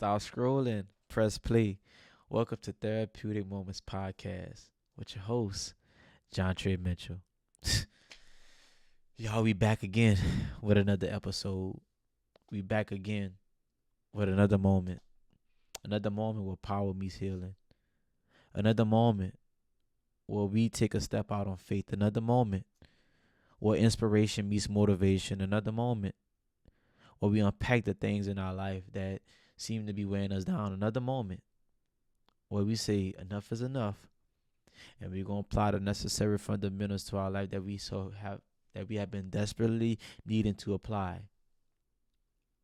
Stop scrolling. Press play. Welcome to Therapeutic Moments Podcast with your host, John Trey Mitchell. Y'all, we back again with another episode. We back again with another moment. Another moment where power meets healing. Another moment where we take a step out on faith. Another moment where inspiration meets motivation. Another moment where we unpack the things in our life that seem to be weighing us down. Another moment where we say enough is enough, and we're gonna apply the necessary fundamentals to our life that we have been desperately needing to apply.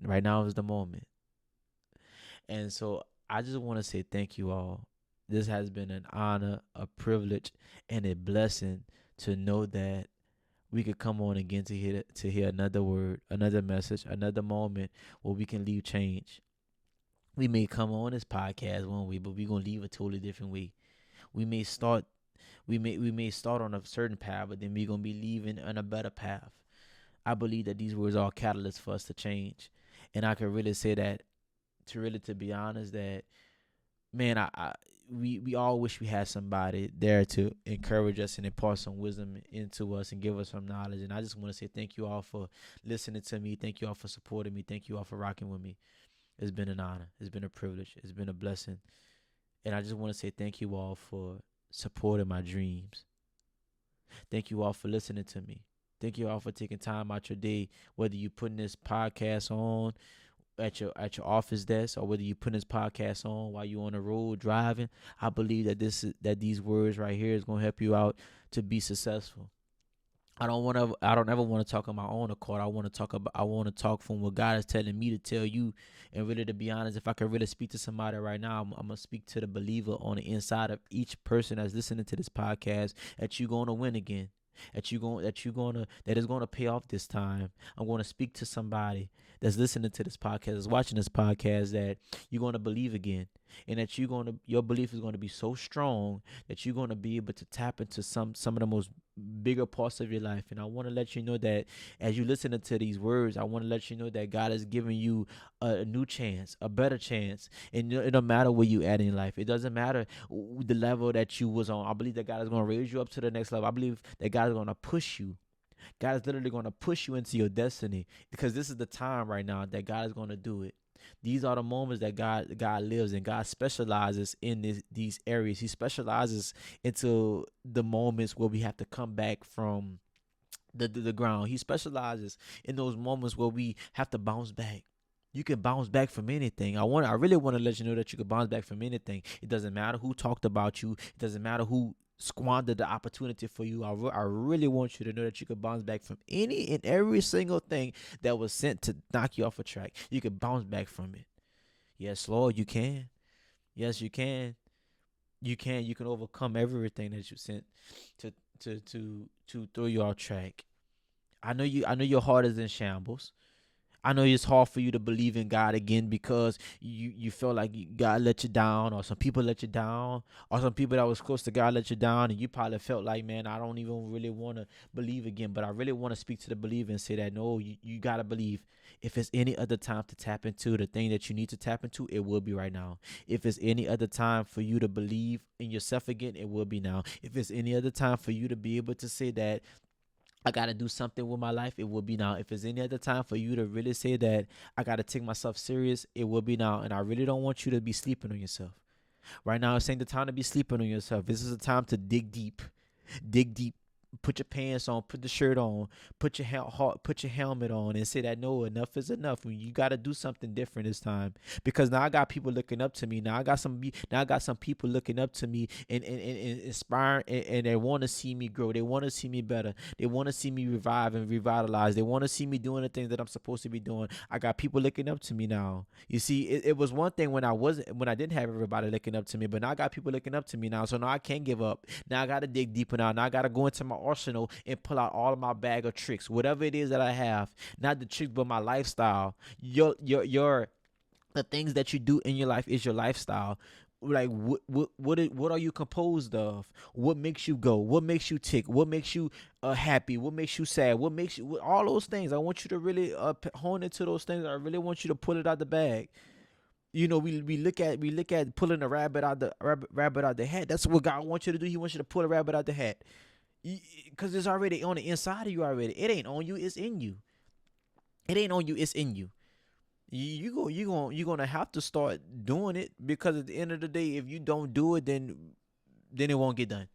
Right now is the moment. And so I just want to say thank you all. This has been an honor, a privilege, and a blessing to know that we could come on again to hear another word, another message, another moment where we can leave change. We may come on this podcast one way, but we're gonna leave a totally different way. We may start we may start on a certain path, but then we're gonna be leaving on a better path. I believe that these words are catalysts for us to change. And I can really say that to be honest, that man, we all wish we had somebody there to encourage us and impart some wisdom into us and give us some knowledge. And I just want to say thank you all for listening to me. Thank you all for supporting me. Thank you all for rocking with me. It's been an honor. It's been a privilege. It's been a blessing. And I just want to say thank you all for supporting my dreams. Thank you all for listening to me. Thank you all for taking time out your day, whether you putting this podcast on at your office desk or whether you putting this podcast on while you're on the road driving. I believe that these words right here is gonna help you out to be successful. I don't ever want to talk on my own accord. I want to talk from what God is telling me to tell you. And really, to be honest, if I could really speak to somebody right now, I'm gonna speak to the believer on the inside of each person that's listening to this podcast, that you're gonna win again. That is gonna pay off this time. I'm gonna speak to somebody that's listening to this podcast, that's watching this podcast, that you're gonna believe again. And that your belief is gonna be so strong that you're gonna be able to tap into some of the most bigger parts of your life. And I want to let you know that as you listen to these words, I want to let you know that God is giving you a new chance, a better chance. And it don't matter where you at in life. It doesn't matter the level that you was on. I believe that God is going to raise you up to the next level. I believe that God is going to push you. God is literally going to push you into your destiny, because this is the time right now that God is going to do it. These are the moments that God lives in. God specializes in these areas. He specializes into the moments where we have to come back from the ground. He specializes in those moments where we have to bounce back. You can bounce back from anything. I really want to let you know that you can bounce back from anything. It doesn't matter who talked about you. It doesn't matter who squandered the opportunity for you. I really want you to know that you can bounce back from any and every single thing that was sent to knock you off a track. You can bounce back from it. Yes, Lord, you can. Yes, you can. You can. You can overcome everything that you sent to to throw you off track. I know your heart is in shambles. I know it's hard for you to believe in God again because you feel like God let you down, or some people let you down, or some people that was close to God let you down, and you probably felt like, man, I don't even really want to believe again. But I really want to speak to the believer and say that, no, you got to believe. If it's any other time to tap into the thing that you need to tap into, it will be right now. If it's any other time for you to believe in yourself again, it will be now. If it's any other time for you to be able to say that I got to do something with my life, it will be now. If it's any other time for you to really say that I got to take myself serious, it will be now. And I really don't want you to be sleeping on yourself. Right now, it's ain't the time to be sleeping on yourself. This is a time to dig deep. Dig deep. Put your pants on, put the shirt on, put your helmet on, and say that, no, enough is enough. You got to do something different this time, because now I got people looking up to me. Now I got some people looking up to me and inspiring, and they want to see me grow. They want to see me better. They want to see me revive and revitalize. They want to see me doing the things that I'm supposed to be doing. I got people looking up to me now. You see, it was one thing when I didn't have everybody looking up to me, but now I got people looking up to me now. So now I can't give up. Now I got to dig deeper now. Now I got to go into my arsenal and pull out all of my bag of tricks, whatever it is that I have. Not the tricks, but my lifestyle. Your the things that you do in your life is your lifestyle. Like what are you composed of? What makes you go? What makes you tick? What makes you happy? What makes you sad? What makes you all those things? I want you to really hone into those things. I really want you to pull it out the bag. We look at pulling a rabbit out the hat. That's what God wants you to do. He wants you to pull a rabbit out the hat, because it's already on the inside of you already. It ain't on you. It's in you. It ain't on you. It's in you. You're gonna have to start doing it, because at the end of the day, if you don't do it, then it won't get done.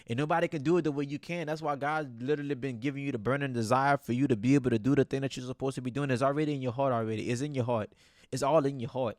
And nobody can do it the way you can. That's why God's literally been giving you the burning desire for you to be able to do the thing that you're supposed to be doing. It's already in your heart already. It's in your heart. It's all in your heart.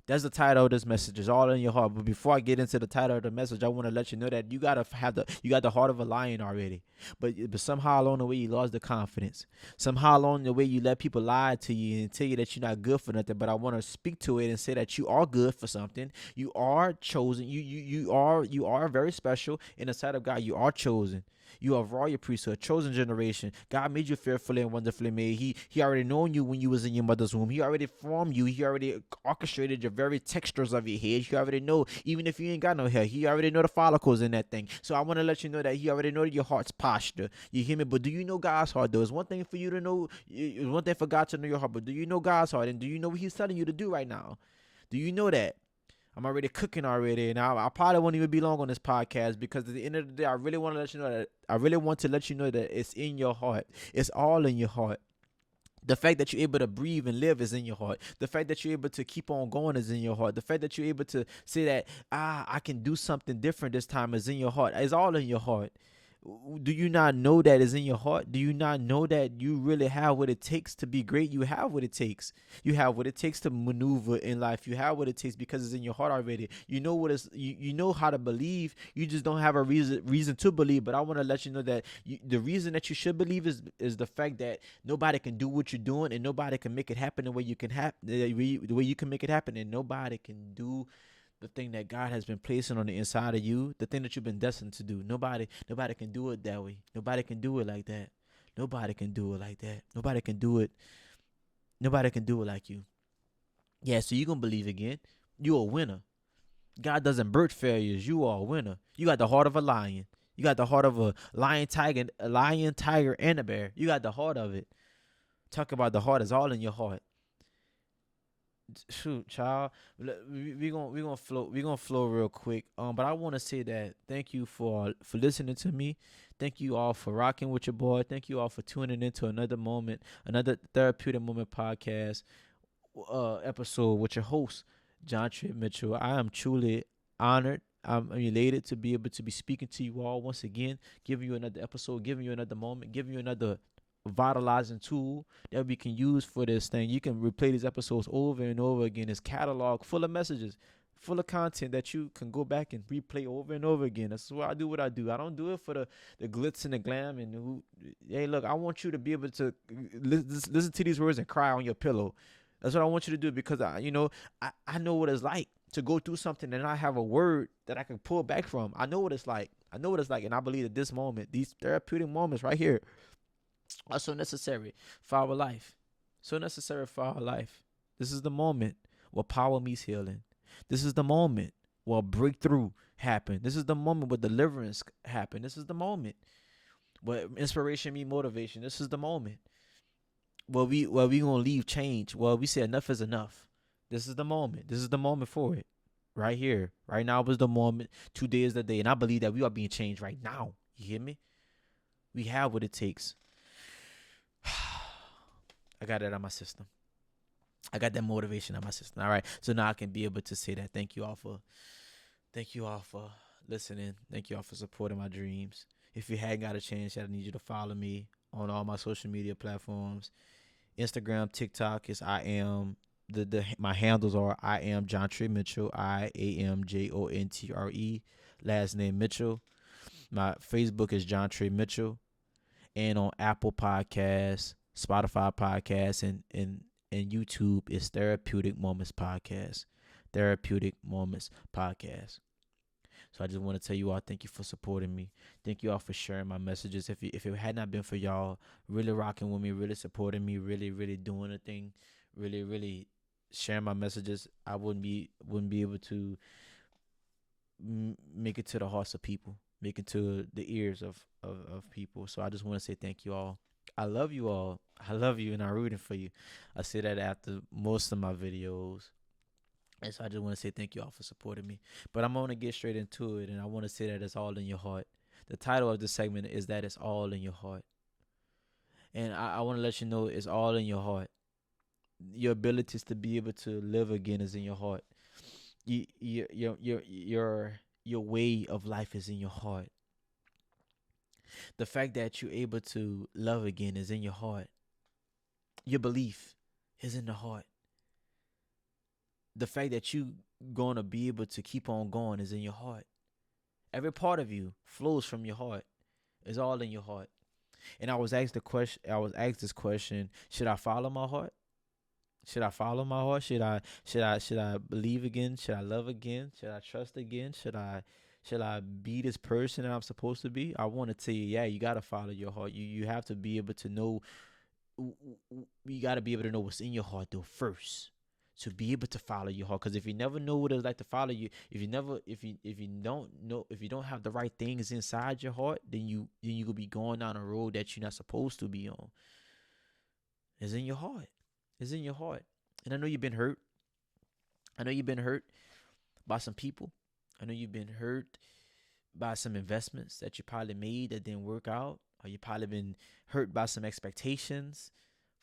That's the title of this message. It's all in your heart. But before I get into the title of the message, I want to let you know that you got the heart of a lion already. But somehow along the way you lost the confidence. Somehow along the way you let people lie to you and tell you that you're not good for nothing. But I want to speak to it and say that you are good for something. You are chosen. You are very special in the sight of God. You are chosen. You are royal priesthood, chosen generation. God made you fearfully and wonderfully made. He already known you when you was in your mother's womb. He already formed you. He already orchestrated your very textures of your hair. He already know, even if you ain't got no hair, he already know the follicles in that thing. So I want to let you know that he already know your heart's posture. You hear me? But do you know God's heart though? It's one thing for you to know. It's one thing for God to know your heart. But do you know God's heart? And do you know what he's telling you to do right now? Do you know that? I'm already cooking already, and I probably won't even be long on this podcast, because at the end of the day, I really want to let you know that it's in your heart. It's all in your heart. The fact that you're able to breathe and live is in your heart. The fact that you're able to keep on going is in your heart. The fact that you're able to say that, I can do something different this time is in your heart. It's all in your heart. Do you not know that is in your heart? Do you not know that you really have what it takes to be great? You have what it takes. You have what it takes to maneuver in life. You have what it takes because it's in your heart already. You know what is you know how to believe. You just don't have a reason to believe. But I want to let you know that the reason that you should believe is the fact that nobody can do what you're doing, and nobody can make it happen the way you can the way you can make it happen, and nobody can do the thing that God has been placing on the inside of you, the thing that you've been destined to do. Nobody can do it that way. Nobody can do it like that. Nobody can do it like that. Nobody can do it. Nobody can do it like you. Yeah, so you gonna believe again. You're a winner. God doesn't birth failures. You are a winner. You got the heart of a lion. You got the heart of a lion, tiger, and a bear. You got the heart of it. Talk about the heart is all in your heart. Shoot, child. We gonna flow real quick. But I want to say that thank you for listening to me. Thank you all for rocking with your boy. Thank you all for tuning into another moment, another therapeutic moment podcast episode with your host, John Trent Mitchell. I am truly honored. I'm elated to be able to be speaking to you all once again, giving you another episode, giving you another moment, giving you another vitalizing tool that we can use for this thing. You can replay these episodes over and over again. It's catalog full of messages, full of content that you can go back and replay over and over again. That's why I do what I do. I don't do it for the glitz and the glam. And hey, look, I want you to be able to listen to these words and cry on your pillow. That's what I want you to do, because I know what it's like to go through something and I have a word that I can pull back from. I know what it's like. I know what it's like, and I believe that this moment, these therapeutic moments right here, are so necessary for our life. So necessary for our life. This is the moment where power meets healing. This is the moment where breakthrough happen. This is the moment where deliverance happen. This is the moment where inspiration meets motivation. This is the moment where we gonna leave change. Well, we say enough is enough. This is the moment. This is the moment for it. Right here. Right now was the moment. Today is the day. And I believe that we are being changed right now. You hear me? We have what it takes. I got it out of my system. I got that motivation out of my system. All right. So now I can be able to say that. Thank you all for listening. Thank you all for supporting my dreams. If you hadn't got a chance yet, I need you to follow me on all my social media platforms. Instagram, TikTok is I am the my handles are I am John Trey Mitchell, IAMJONTRE, last name Mitchell. My Facebook is John Trey Mitchell, and on Apple Podcasts, Spotify Podcasts, and YouTube is Therapeutic Moments Podcast. Therapeutic Moments Podcast. So I just want to tell you all, thank you for supporting me. Thank you all for sharing my messages. If it had not been for y'all really rocking with me, really supporting me, really really doing a thing, really really sharing my messages, I wouldn't be able to make it to the hearts of people, make it to the ears of people. So I just want to say thank you all. I love you all. I love you, and I'm rooting for you. I say that after most of my videos. And so I just want to say thank you all for supporting me. But I'm going to get straight into it, and I want to say that it's all in your heart. The title of this segment is that it's all in your heart. And I want to let you know it's all in your heart. Your abilities to be able to live again is in your heart. Your way of life is in your heart. The fact that you're able to love again is in your heart. Your belief is in the heart. The fact that you gonna be able to keep on going is in your heart. Every part of you flows from your heart. It's all in your heart. And I was asked the question. I was asked this question: should I follow my heart? Should I follow my heart? Should I believe again? Should I love again? Should I trust again? Should I be this person that I'm supposed to be? I want to tell you, yeah, you gotta follow your heart. You have to be able to know. You gotta be able to know what's in your heart though first, to be able to follow your heart. Because if you never know what it's like to follow you, if you don't have the right things inside your heart, then you could be going down a road that you're not supposed to be on. It's in your heart. It's in your heart. And I know you've been hurt. I know you've been hurt by some people. I know you've been hurt by some investments that you probably made that didn't work out. Or you probably been hurt by some expectations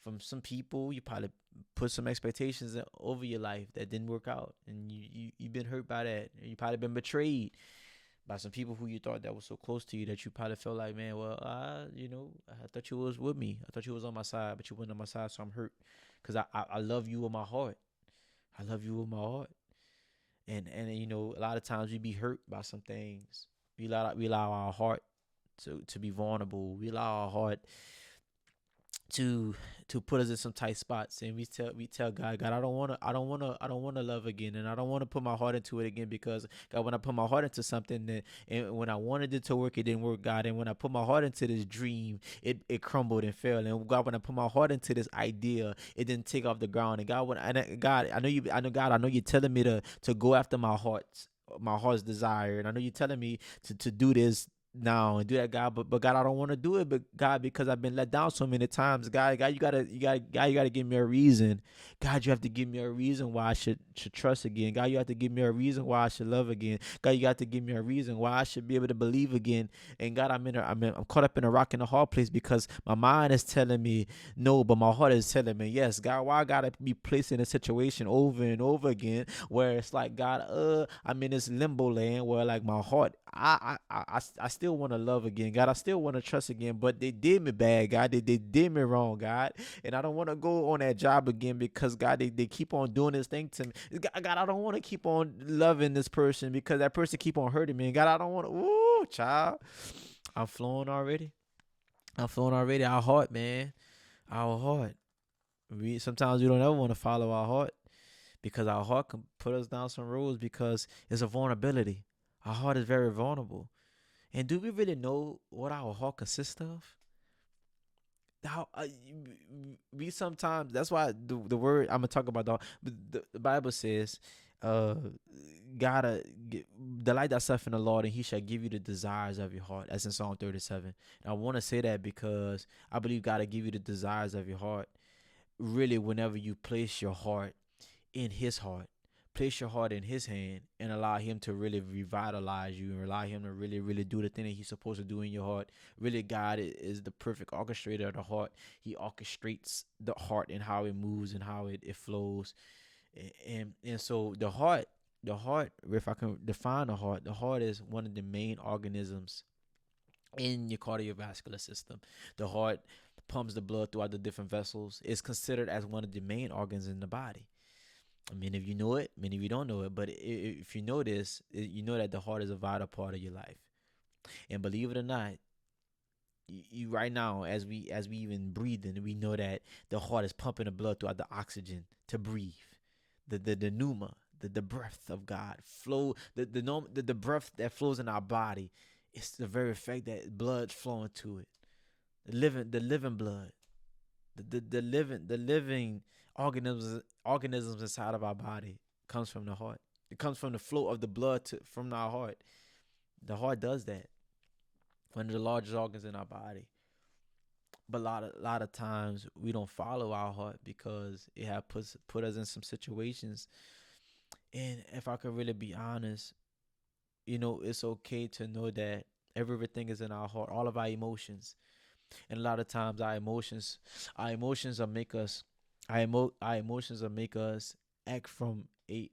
from some people. You probably put some expectations over your life that didn't work out. And you've been hurt by that. You probably been betrayed by some people who you thought that was so close to you that you probably felt like, man, well, I thought you was with me. I thought you was on my side, but you weren't on my side, so I'm hurt. Because I love you with my heart. I love you with my heart. And a lot of times we be hurt by some things. We allow our heart to be vulnerable. We allow our heart to put us in some tight spots, and we tell God, I don't wanna love again, and I don't wanna put my heart into it again, because God, when I put my heart into something and when I wanted it to work, it didn't work, God. And when I put my heart into this dream, it crumbled and failed. And God, when I put my heart into this idea, it didn't take off the ground. And God, God, I know you're telling me to go after my heart's desire. And I know you're telling me to do this now and do that, God. But God, I don't want to do it, but God, because I've been let down so many times. God, you gotta give me a reason. God, you have to give me a reason why I should trust again. God, you have to give me a reason why I should love again. God, you got to give me a reason why I should be able to believe again. And God, I'm caught up in a rock and a hard place, because my mind is telling me no, but my heart is telling me yes. God, why I gotta be placed in a situation over and over again where it's like, God, I'm in this limbo land where, like, my heart, I still want to love again, God. I still want to trust again, but they did me bad, God. They did me wrong, God. And I don't want to go on that job again, because God, they keep on doing this thing to me. God, I don't want to keep on loving this person because that person keep on hurting me. And God, I don't want to. Ooh, child, I'm flowing already. I'm flowing already. Our heart, man, our heart. We sometimes we don't ever want to follow our heart, because our heart can put us down some roads, because it's a vulnerability. Our heart is very vulnerable. And do we really know what our heart consists of? How we sometimes, that's why the word I'm gonna talk about, the Bible says, uh, gotta delight thyself in the Lord, and He shall give you the desires of your heart. That's in Psalm 37. And I want to say that because I believe God will give you the desires of your heart. Really, whenever you place your heart in His heart. Place your heart in His hand and allow Him to really revitalize you, and allow Him to really, really do the thing that He's supposed to do in your heart. Really, God is the perfect orchestrator of the heart. He orchestrates the heart and how it moves and how it flows. And so the heart, if I can define the heart is one of the main organisms in your cardiovascular system. The heart pumps the blood throughout the different vessels. It's considered as one of the main organs in the body. Many of you know it, many of you don't know it, but if you know this, you know that the heart is a vital part of your life. And believe it or not, you right now, as we even breathing, we know that the heart is pumping the blood throughout the oxygen to breathe. The pneuma, the breath of God flow, the breath that flows in our body. It's the very fact that blood flowing to it, the living blood, the living organisms inside of our body comes from the heart. It comes from the flow of the blood from our heart. The heart does that. One of the largest organs in our body. But a lot of times we don't follow our heart because it have put us in some situations And if I could really be honest, it's okay to know that everything is in our heart, all of our emotions. And a lot of times our emotions will make us our emotions will make us act from a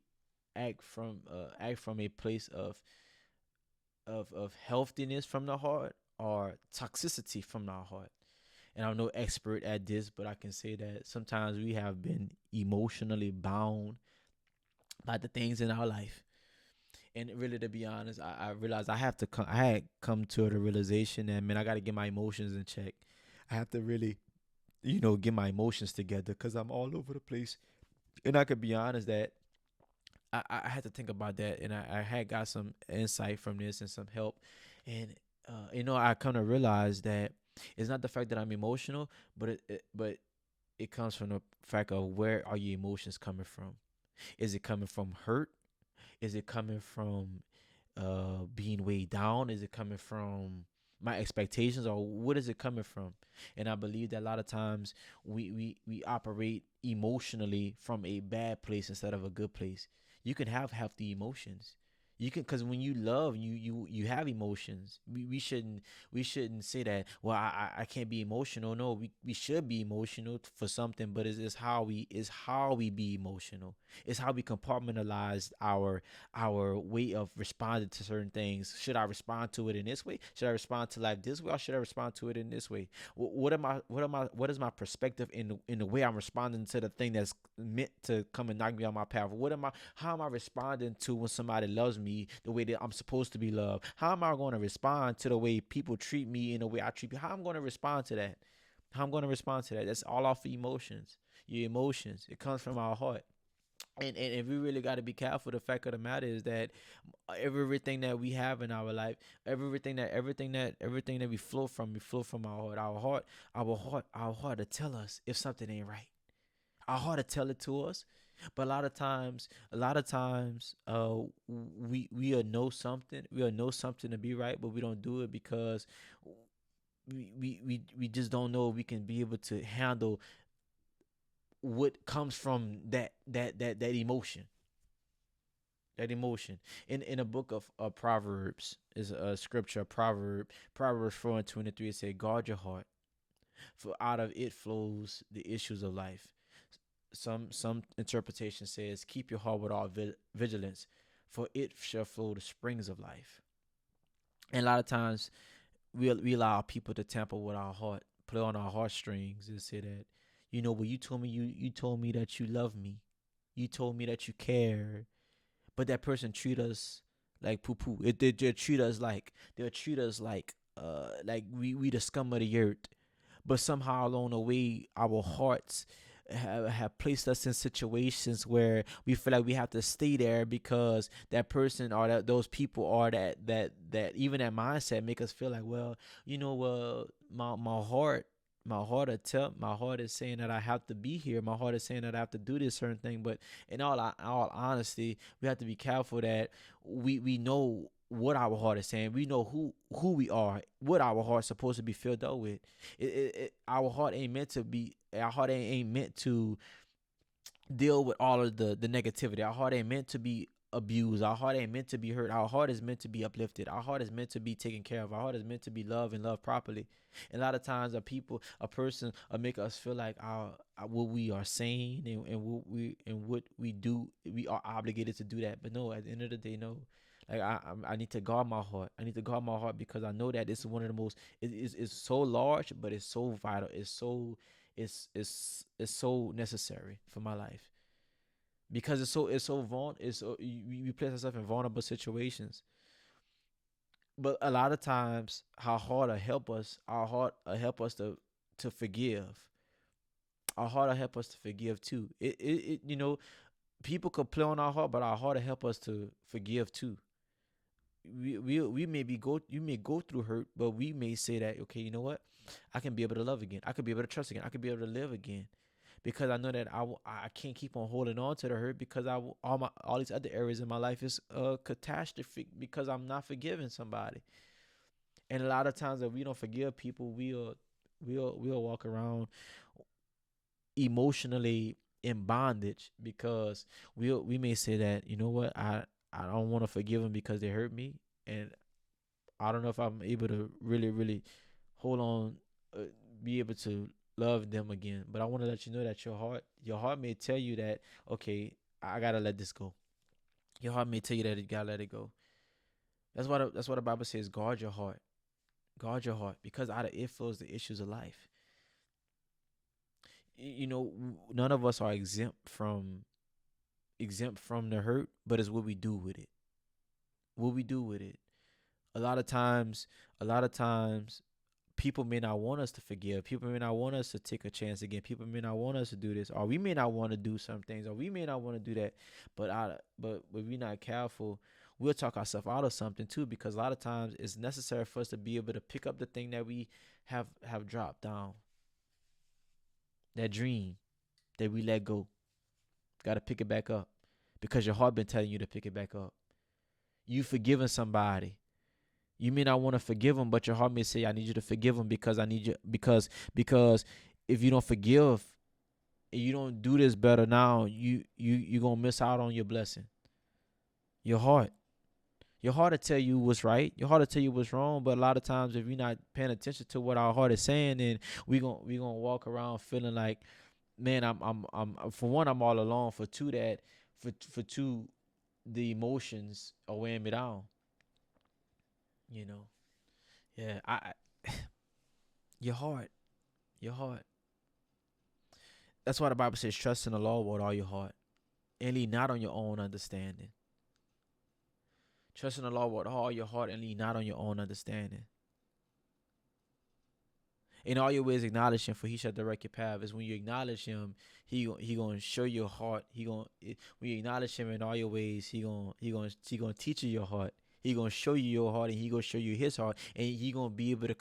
act from a place of healthiness from the heart or toxicity from our heart. And I'm no expert at this, but I can say that sometimes we have been emotionally bound by the things in our life. And really, to be honest, I realized I had come to the realization that, man, I got to get my emotions in check. I have to really, get my emotions together because I'm all over the place. And I could be honest that I had to think about that, and I had got some insight from this and some help. And I kind of realized that it's not the fact that I'm emotional, but it comes from the fact of, where are your emotions coming from? Is it coming from hurt? Is it coming from being weighed down? Is it coming from my expectations, or what is it coming from? And I believe that a lot of times we operate emotionally from a bad place instead of a good place. You can have healthy emotions. You can, because when you love, you have emotions. We shouldn't say that, well, I can't be emotional. No, we should be emotional for something, but it's how we be emotional. It's how we compartmentalize our way of responding to certain things. Should I respond to it in this way? Should I respond to life this way, or should I respond to it in this way? What is my perspective in the way I'm responding to the thing that's meant to come and knock me on my path? How am I responding to when somebody loves me the way that I'm supposed to be loved? How am I going to respond to the way people treat me in the way I treat people? How I'm going to respond to that? How I'm going to respond to that? That's all off of emotions. Your emotions. It comes from our heart. And we really got to be careful. The fact of the matter is that everything that we have in our life, everything that we flow from our heart to tell us if something ain't right. Our heart to tell it to us. But a lot of times, we'll know something to be right, but we don't do it because we just don't know if we can be able to handle what comes from that emotion. That emotion. In a book of Proverbs is a scripture, Proverbs 4:23. It said, guard your heart, for out of it flows the issues of life. Some interpretation says, keep your heart with all vigilance, for it shall flow the springs of life. And a lot of times we allow people to tamper with our heart, play on our heartstrings, and say that, well, you told me that you love me, you told me that you care, but that person treat us like poo poo. They treat us like we the scum of the earth. But somehow along the way, our hearts have placed us in situations where we feel like we have to stay there because that person or those people, or that even that mindset make us feel like, well, my heart is saying that I have to be here. My heart is saying that I have to do this certain thing. But in all honesty, we have to be careful that we know what our heart is saying. We know who we are, what our heart's supposed to be filled up with. Our heart ain't meant to be. Our heart ain't meant to deal with all of the negativity. Our heart ain't meant to be abused. Our heart ain't meant to be hurt. Our heart is meant to be uplifted. Our heart is meant to be taken care of. Our heart is meant to be loved and loved properly. And a lot of times, a person, make us feel like what we are saying and what we do, we are obligated to do that. But no, at the end of the day, no. Like I need to guard my heart. I need to guard my heart because I know that this is one of the most. It's so large, but it's so vital. It's so necessary for my life because we place ourselves in vulnerable situations. But a lot of times, our heart will help us to forgive. Our heart will help us to forgive too. People could play on our heart, but our heart will help us to forgive too. We may be go you may go through hurt, but we may say that, okay, you know what, I can be able to love again, I could be able to trust again, I could be able to live again, because I know that I can't keep on holding on to the hurt because all these other areas in my life is catastrophic because I'm not forgiving somebody. And a lot of times if we don't forgive people, we'll walk around emotionally in bondage because we may say that, you know what, I don't want to forgive them because they hurt me, and I don't know if I'm able to really hold on, uh, be able to love them again. But I want to let you know that your heart may tell you that, okay, I gotta let this go. Your heart may tell you that you gotta let it go. That's what the Bible says. Guard your heart, because out of it flows the issues of life. None of us are exempt from the hurt, but it's what we do with it. What we do with it. A lot of times, a lot of times, people may not want us to forgive. People may not want us to take a chance again. People may not want us to do this, or we may not want to do some things, or we may not want to do that. But if we're not careful, we'll talk ourselves out of something too. Because a lot of times, it's necessary for us to be able to pick up the thing that we have dropped down. That dream that we let go, got to pick it back up, because your heart been telling you to pick it back up. You forgiving somebody. You may not want to forgive them, but your heart may say, "I need you to forgive them because I need you because if you don't forgive and you don't do this better now, you gonna miss out on your blessing." Your heart, your heart will tell you what's right. Your heart will tell you what's wrong. But a lot of times, if we're not paying attention to what our heart is saying, then we gonna walk around feeling like, man, I'm for one, I'm all alone. For two, for two, the emotions are weighing me down. You know, yeah. Your heart, your heart. That's why the Bible says, trust in the Lord with all your heart and lean not on your own understanding. Trust in the Lord with all your heart and lean not on your own understanding. In all your ways acknowledge him, for he shall direct your path. Is when you acknowledge him, he gonna show your heart. When you acknowledge him in all your ways, he gonna teach you your heart. He gonna show you your heart, and he gonna show you his heart, and you gonna be able to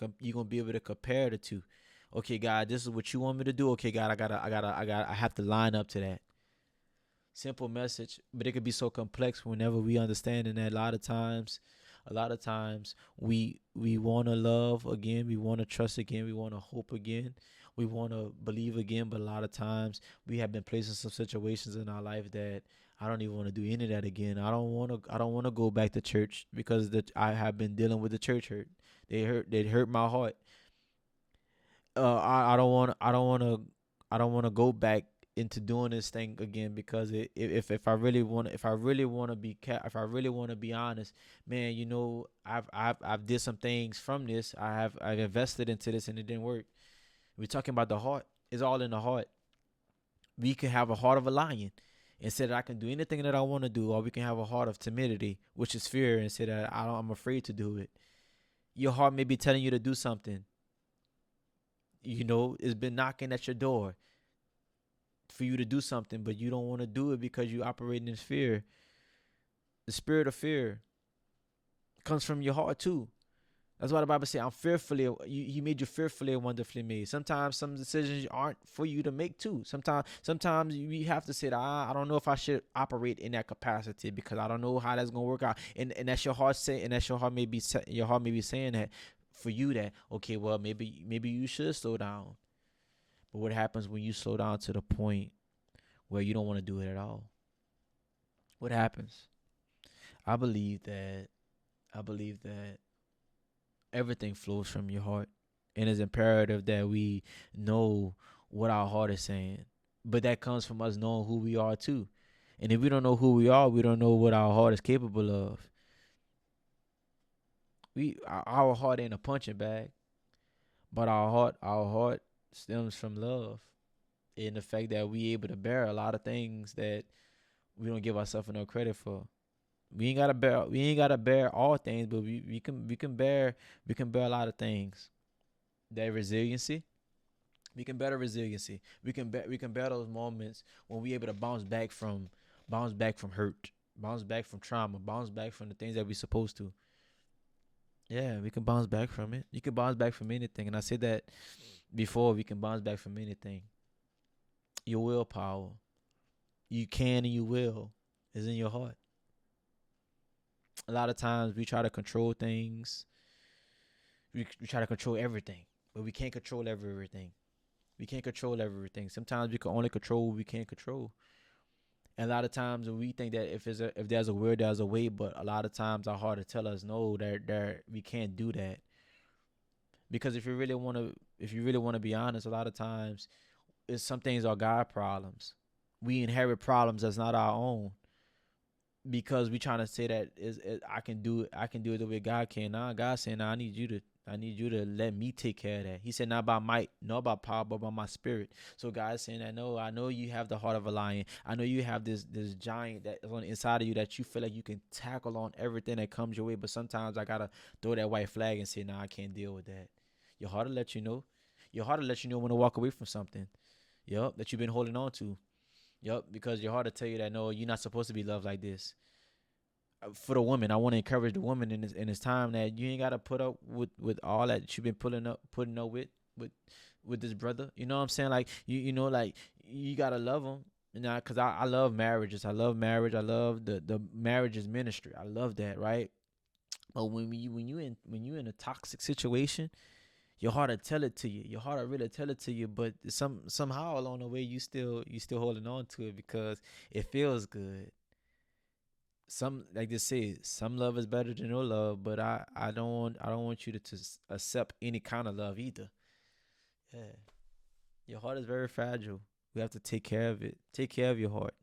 compare the two. Okay, God, this is what you want me to do. Okay, God, I have to line up to that. Simple message, but it could be so complex whenever we understand. And that a lot of times we want to love again, we want to trust again, we want to hope again, we want to believe again. But a lot of times we have been placed in some situations in our life that I don't even want to do any of that again. I don't want to go back to church because I have been dealing with the church hurt. They hurt my heart. I don't want to go back into doing this thing again, because if I really want, if I really want to be honest, man, I've did some things from this. I've invested into this and it didn't work. We're talking about the heart. It's all in the heart. We can have a heart of a lion and say that I can do anything that I want to do, or we can have a heart of timidity, which is fear, and say that I'm afraid to do it. Your heart may be telling you to do something. It's been knocking at your door for you to do something, but you don't want to do it because you operate in fear. The spirit of fear comes from your heart too. That's why the Bible says, "I'm fearfully." He made you fearfully and wonderfully made. Sometimes some decisions aren't for you to make too. Sometimes you have to say, I don't know if I should operate in that capacity because I don't know how that's gonna work out. And that's your heart saying, and that's your heart may be saying that for you, that okay, well, maybe you should slow down. But what happens when you slow down to the point where you don't want to do it at all? What happens? I believe that I believe that everything flows from your heart, and it's imperative that we know what our heart is saying. But that comes from us knowing who we are too. And if we don't know who we are, we don't know what our heart is capable of. Our heart ain't a punching bag, but our heart stems from love, and the fact that we able to bear a lot of things that we don't give ourselves enough credit for. We ain't gotta bear all things, but we can bear a lot of things. That resiliency, we can bear the resiliency. We can bear those moments when we able to bounce back from hurt, bounce back from trauma, bounce back from the things that we supposed to. Yeah, we can bounce back from it. You can bounce back from anything, and I said that before. We can bounce back from anything. Your willpower, you can and you will, is in your heart. A lot of times we try to control things. We try to control everything, but we can't control everything. We can't control everything. Sometimes we can only control what we can't control. And a lot of times we think that if there's a will, there's a way, but a lot of times our heart to tell us no, that we can't do that. Because if you really want to be honest, a lot of times some things are God problems. We inherit problems that's not our own because we trying to say that I can do it the way God can. Nah, God saying, nah, I need you to let me take care of that. He said, not by might, not by power, but by my spirit. So God is saying that, no, I know you have the heart of a lion. I know you have this giant that is on the inside of you that you feel like you can tackle on everything that comes your way. But sometimes I gotta throw that white flag and say, nah, I can't deal with that. Your heart will let you know. Your heart will let you know when to walk away from something. Yup, that you've been holding on to. Yup, because your heart will tell you that, no, you're not supposed to be loved like this. For the woman, I want to encourage the woman in this time that you ain't gotta put up with all that you've been putting up with with this brother. You know what I'm saying? Like you know, like you gotta love him. You know, cause I love marriages. I love marriage. I love the marriage's ministry. I love that, right? But when you in a toxic situation, your heart will tell it to you. Your heart will really tell it to you. But somehow along the way, you still holding on to it because it feels good. Some, like they say, some love is better than no love, but I don't want you to accept any kind of love either. Yeah, your heart is very fragile. We have to take care of it. Take care of your heart.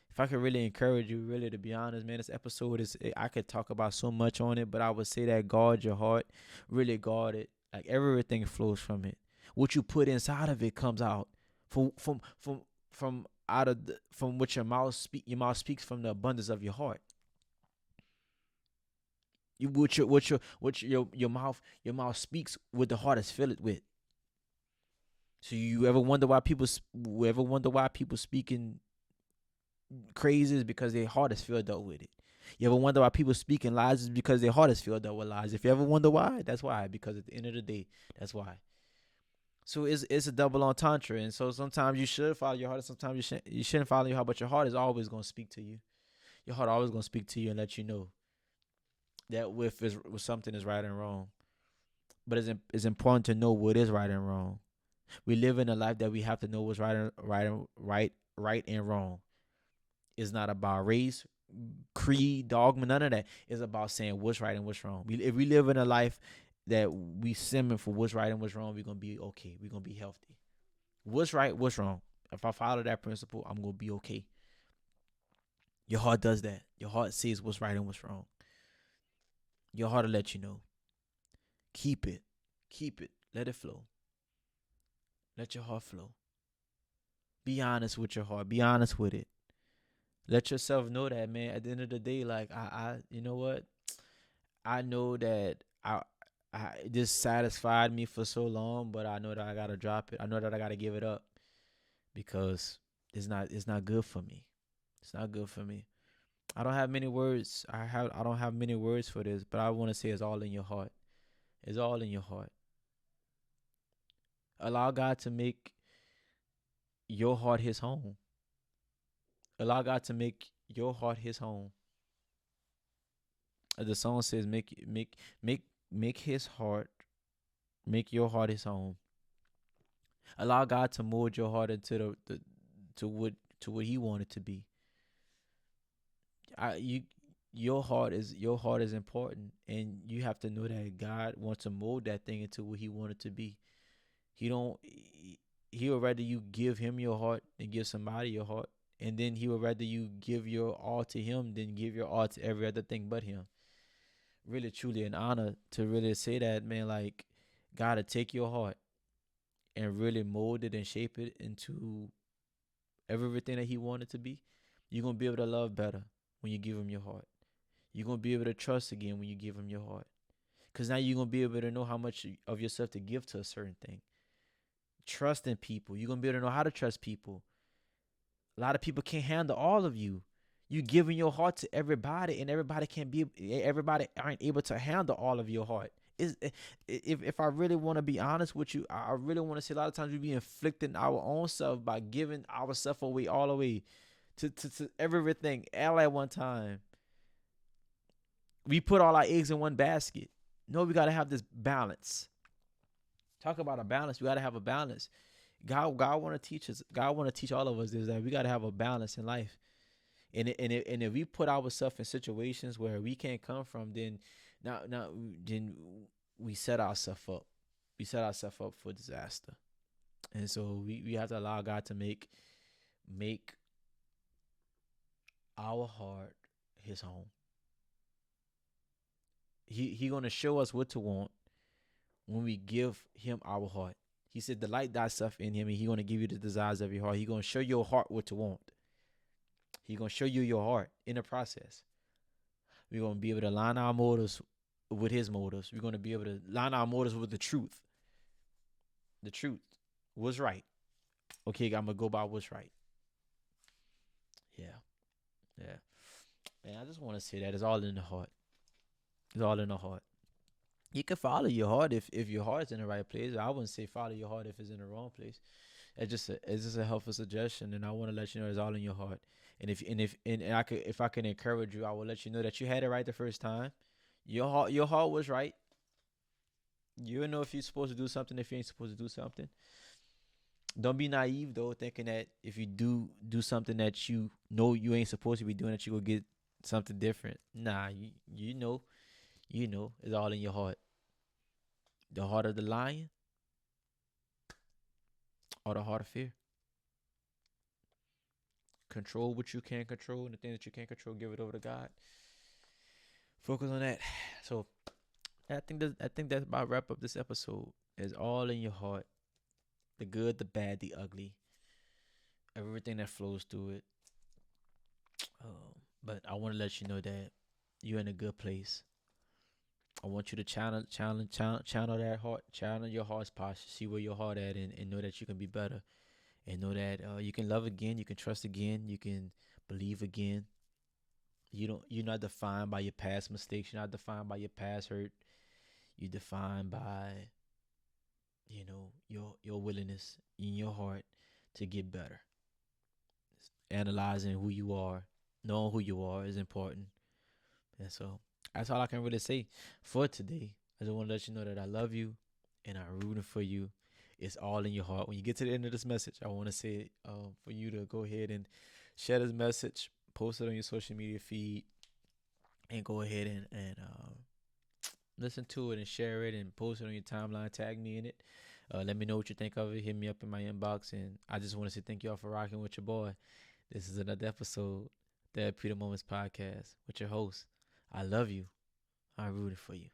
If I could really encourage you, really to be honest, man, this episode is, I could talk about so much on it, but I would say that guard your heart, really guard it. Like everything flows from it. What you put inside of it comes out. From out of from what your mouth speaks from the abundance of your heart. You your mouth speaks what the heart is filled with. So you ever wonder why people speaking crazy is because their heart is filled up with it. You ever wonder why people speaking lies is because their heart is filled up with lies. If you ever wonder why, that's why. Because at the end of the day, that's why. So it's a double entendre, and so sometimes you should follow your heart, and sometimes you shouldn't follow your heart. But your heart is always gonna speak to you. Your heart always gonna speak to you and let you know that with something is right and wrong. But it's important to know what is right and wrong. We live in a life that we have to know what's right and wrong. It's not about race, creed, dogma, none of that. It's about saying what's right and what's wrong. If we live in a life that we simming for what's right and what's wrong, we're gonna be okay. We're gonna be healthy. What's right, what's wrong. If I follow that principle, I'm gonna be okay. Your heart does that. Your heart sees what's right and what's wrong. Your heart will let you know. Keep it. Keep it. Let it flow. Let your heart flow. Be honest with your heart. Be honest with it. Let yourself know that, man. At the end of the day, like you know what? I know that this satisfied me for so long, but I know that I gotta drop it. I know that I gotta give it up because it's not good for me. It's not good for me. I don't have many words. I don't have many words for this, but I want to say it's all in your heart. It's all in your heart. Allow God to make your heart his home. Allow God to make your heart his home. As the song says, make his heart, make your heart his home. Allow God to mold your heart into to what he wanted to be. I you your heart is important, and you have to know that God wants to mold that thing into what he wanted to be. He don't he would rather you give him your heart than give somebody your heart. And then he would rather you give your all to him than give your all to every other thing but him. Really, truly an honor to really say that, man. Like, God to take your heart and really mold it and shape it into everything that he wanted to be. You're going to be able to love better when you give him your heart. You're going to be able to trust again when you give him your heart. Because now you're going to be able to know how much of yourself to give to a certain thing. Trust in people. You're going to be able to know how to trust people. A lot of people can't handle all of you. You giving your heart to everybody, and everybody aren't able to handle all of your heart. If I really want to be honest with you, I really want to say a lot of times we be inflicting our own self by giving ourselves away all the way to everything all at one time. We put all our eggs in one basket. No, we gotta have this balance. Talk about a balance. We gotta have a balance. God want to teach us. God want to teach all of us is that we got to have a balance in life. And if we put ourselves in situations where we can't come from, then then we set ourselves up. We set ourselves up for disaster. And so we have to allow God to make our heart his home. He gonna show us what to want when we give him our heart. He said, delight thyself in him, and he gonna give you the desires of your heart. He gonna show your heart what to want. He gonna show you your heart in the process. We're gonna be able to line our motives with his motives. We're gonna be able to line our motives with the truth. The truth. What's right. Okay, I'm gonna go by what's right. Yeah. Yeah. And I just want to say that it's all in the heart. It's all in the heart. You can follow your heart if your heart's in the right place. I wouldn't say follow your heart if it's in the wrong place. It's just a helpful suggestion, and I want to let you know it's all in your heart. And I could, if I can encourage you, I will let you know that you had it right the first time. Your heart was right. You know if you're supposed to do something, if you ain't supposed to do something. Don't be naive though, thinking that if you do something that you know you ain't supposed to be doing, that you will get something different. Nah, you know, it's all in your heart. The heart of the lion or the heart of fear. Control what you can control, and the thing that you can't control, give it over to God. Focus on that. So I think that's about wrap up this episode. It's all in your heart. The good, the bad, the ugly, everything that flows through it. But I want to let you know that you're in a good place. I want you to channel that heart, channel your heart's posture, see where your heart at, and know that you can be better, and know that you can love again, you can trust again, you can believe again. You're not defined by your past mistakes. You're not defined by your past hurt. You're defined by your willingness in your heart to get better. Analyzing who you are, knowing who you are is important. And so that's all I can really say for today. I just want to let you know that I love you and I'm rooting for you. It's all in your heart. When you get to the end of this message, I want to say for you to go ahead and share this message, post it on your social media feed, and go ahead and listen to it and share it and post it on your timeline. Tag me in it. Let me know what you think of it. Hit me up in my inbox. And I just want to say thank y'all for rocking with your boy. This is another episode, Therapeutic Moments Podcast, with your host. I love you. I'm rooting for you.